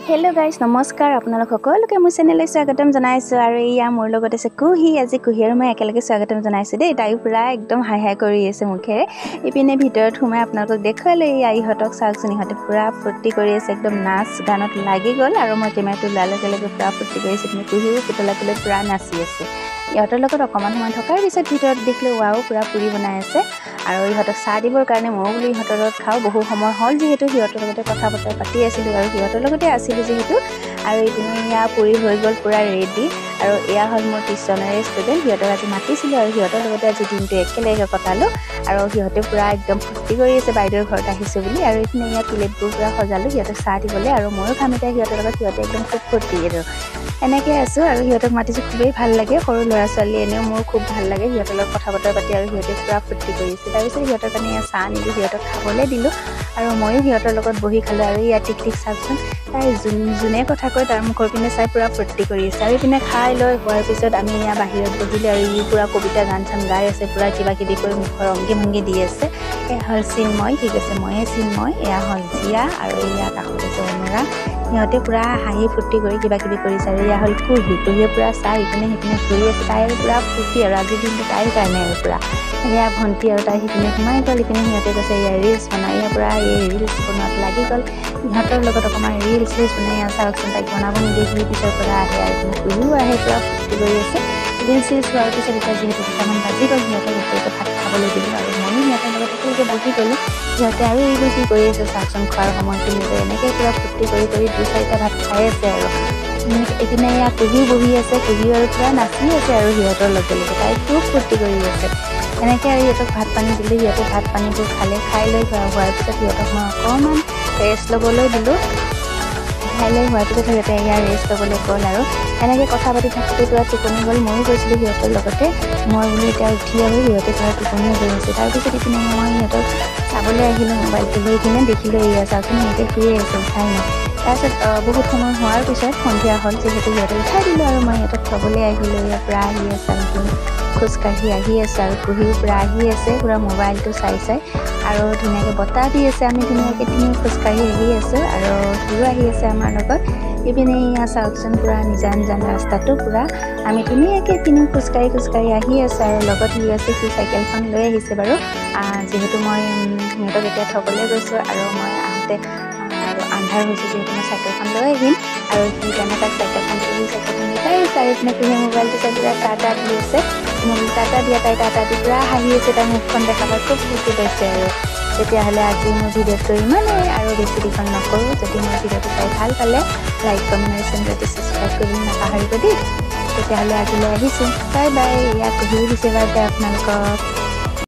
hello guys नमस्कार আপোনালোক সকলোকে মোৰ চেনেললৈ স্বাগতম জনাইছো আৰু ইয়া মোৰ লগত আছে কুহি আজি কুহি আৰু মই একেলগে স্বাগতম জনাইছো দেই তাই পুৰা একদম হাই হাই কৰি আছে মুখেৰে ইপিনে ভিতৰত সোমাই আপোনালোকক দেখুৱালে আইহতক চাওকচোন ইহতে পুৰা ফূৰ্তি কৰি আছে একদম নাচ গানত লাগি গ'ল আৰু মই কেমেৰাটো লালে লালে পুৰা ফূৰ্তি কৰিছে তুমি কুহিও পুতলাটোলে পুৰা নাচি আছে ইহতৰ লগত অকমান সময় থকাৰ পিছত ভিতৰত দেখিলো ওৱাও পুৰা পুৰি বনাই আছে আৰু ইহতক চাহ দিবৰ কাৰণে মই বুলি ইহতৰ লগত খাও বহু সময় হল যেহেতু ইহতৰ লগতে কথা বতৰা পাতি আছিল আৰু ইহতৰ লগতে আছিল যেহেতু আৰু ইপিনে ইয়া পুৰি হৈ গ'ল পুৰা ৰেডি আৰু এয়া হল মোৰ টিউচনাৰী ষ্টুডেণ্ট ইহতক আজি মাতিছিলো আৰু ইহতৰ লগতে আজি দিনটো একেলগে কটালো আৰু ইহতে পুৰা একদম ফূৰ্তি কৰি আছে বাইদেউৰ ঘৰত আহিছে বুলি আৰু ইপিনে ইয়া প্লেটবোৰ পুৰা সজালো ইহতক চাহ দিবলৈ আৰু ময়ো খামিতে ইহতৰ লগত ইহতে একদম খুব ফূৰ্তি আৰু এনেকৈ আছো আৰু ইহতক মাতিছো খুবেই ভাল লাগে সৰু ল'ৰা ছোৱালী এনেও মোৰ খুব ভাল লাগে ইহতৰ লগত কথা বতৰা পাতি আৰু ইহতে পুৰা ফূৰ্তি কৰিছে তাৰপিছত ইহতৰ কাৰণে ইয়া চাহ নিলো ইহতক খাবলৈ দিলো আৰু ময়ো ইহতৰ লগত বহি খালো আৰু ইয়া টিক টিক চাওকচোন তাই যোনে কথা কয় তাৰ মুখৰ পিনে চাই পুৰা ফূৰ্তি কৰি আছে আৰু ইপিনে খাই লৈ হোৱাৰ পিছত আমি ইয়া বাহিৰত বহিলে আৰু ই পুৰা কবিতা গান চান গাই আছে পুৰা কিবা কিবি কৰি মুখৰ অংগী ভংগী দি আছে এয়া হ'ল চিন্ময় ঠিক আছে ময়ে চিন্ময় এয়া হ'ল জিয়া আৰু ইয়া কাষত আছে অনুৰাগ সিহঁতে পুৰা হাঁহি ফূৰ্তি কৰি কিবা কিবি কৰিছে আৰু ইয়া হ'ল কুহিয়ে পুৰা চাই ইপিনে সিপিনে ঘূৰি আছে তাইৰ পুৰা ফূৰ্তি আৰু আজিৰ দিনটো তাইৰ কাৰণে আৰু পুৰা এয়া ভণ্টি আৰু তাই সিপিনে সোমাই গ'ল ইপিনে সিহঁতে কৈছে ইয়া ৰিলচ বনাই ইয়া পুৰা এই ৰিলচ বনোৱাত লাগি গ'ল ইহঁতৰ লগত অকণমান ৰিলচ বনাই চাওকচোন তাইক বনাব নিদিয়ে পিছৰ পৰা আহে আৰু ইপিনে কুহিও আহে পুৰা ফূৰ্তি কৰি আছে ৰিলচ হোৱাৰ পিছত এতিয়া যিহেতু দুটামান বাজি গ'ল সিহঁতে গোটেইটো ভাত খাবলৈ দিলোঁ আৰু ময়ো সিহঁতৰ লগত একেলগে বহি গ'লোঁ সিহঁতে আৰু এইবোৰ কি কৰি আছে চাওকচোন খোৱাৰ সময়খিনিতে এনেকৈ পুৰা ফূৰ্তি কৰি দুই চাৰিটা ভাত খাই আছে আৰু এইপিনে ইয়াত কুহিও বহি আছে কুহিও আৰু পুৰা নাচি আছে আৰু সিহঁতৰ লগে লগে তাই খুব ফূৰ্তি কৰি আছে এনেকৈ আৰু সিহঁতক ভাত পানী দিলোঁ সিহঁতে ভাত পানীবোৰ খাই লৈ হোৱাৰ পিছত সিহঁতক মই অকণমান ৰেষ্ট ল'বলৈ দিলোঁ খাই লৈ হোৱাৰ পিছত সিহঁতে ইয়াৰ ৰেষ্ট ল'বলৈ গ'ল আৰু এনেকৈ কথা পাতি থাকোঁতে পুৰা টোপনি গ'ল ময়ো গৈছিলোঁ সিহঁতৰ লগতে মই বোলো এতিয়া উঠি আহি সিহঁতে পুৰা টোপনিও গৈ আছে তাৰপিছত ইপিনে মই সিহঁতক চাবলৈ আহিলোঁ মোবাইলটো লৈ কিনে দেখিলোঁ এয়া চাওকচোন সিহঁতে শুয়ে আছে উঠাই নাই তাৰপিছত বহুত সময় হোৱাৰ পিছত সন্ধিয়া হ'ল যিহেতু সিহঁতে উঠাই দিলোঁ আৰু মই সিহঁতক থ'বলৈ আহিলোঁ ইয়াৰ পৰা আহি আছে আৰু খোজকাঢ়ি আহি আছে আৰু কুহিও পুৰা আহি আছে পুৰা মোবাইলটো চাই আৰু ধুনীয়াকৈ বতাহ দি আছে আমি ধুনীয়াকৈ খোজকাঢ়ি আহি আছোঁ আৰু সিও আহি আছে আমাৰ লগত ইপিনে ইয়া চাওকচোন পুৰা নিজান ৰাস্তাটো পুৰা আমি ধুনীয়াকৈ খোজকাঢ়ি আহি আছোঁ আৰু লগত সি আছে সি চাইকেলখন লৈ আহিছে বাৰু যিহেতু মই সিহঁতক এতিয়া থ'বলৈ গৈছোঁ আৰু মই আহোঁতে আৰু আন্ধাৰ হৈছে যিহেতু মই চাইকেলখন লৈ আহিম আৰু সি কাৰণে তাক চাইকেলখন শিকাই আছে আৰু ইপিনে কুহিয়ে মোবাইলটো চাই পুৰা টাটা দি আছে টাটা দিয়া তাই টাটা দি পুৰা হাঁহি আছে তাই মুখখন দেখা পাই খুব ফূৰ্তি পাইছে আৰু তেতিয়াহ'লে আজি মোৰ ভিডিঅ'টো ইমানেই আৰু বেছি দীঘল নকৰোঁ যদি মোৰ ভিডিঅ'টো চাই ভাল পালে লাইক কমেণ্ট আৰু চেনেলটো ছাবস্ক্ৰাইব কৰিবলৈ নাপাহৰিব দেই তেতিয়াহ'লে আজিলৈ আহিছোঁ বাই বাই ইয়াত কুহিও দিছে বাই বাই আপোনালোকক